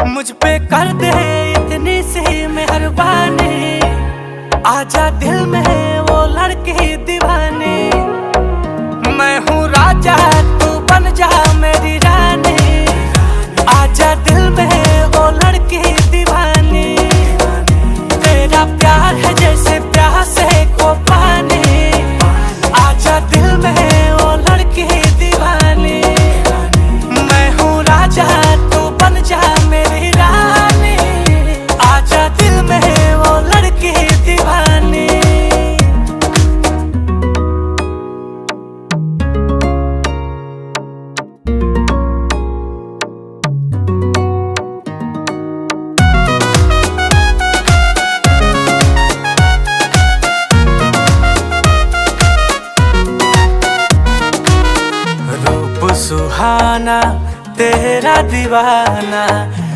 मुझ पे कर दे इतनी सी मेहरबानी, आजा दिल में वो लड़की दीवानी। मैं हूँ राजा तू बन जा मेरी रानी, आजा दिल में वो लड़की दीवानी। तेरा प्यार है जैसे प्यास है को पानी, आजा दिल में वो लड़की दीवानी। मैं हूँ राजा तू बन जा मेरी रानी, आजा दिल में वो लड़की दीवानी। रूप सुहाना तेरा दीवाना,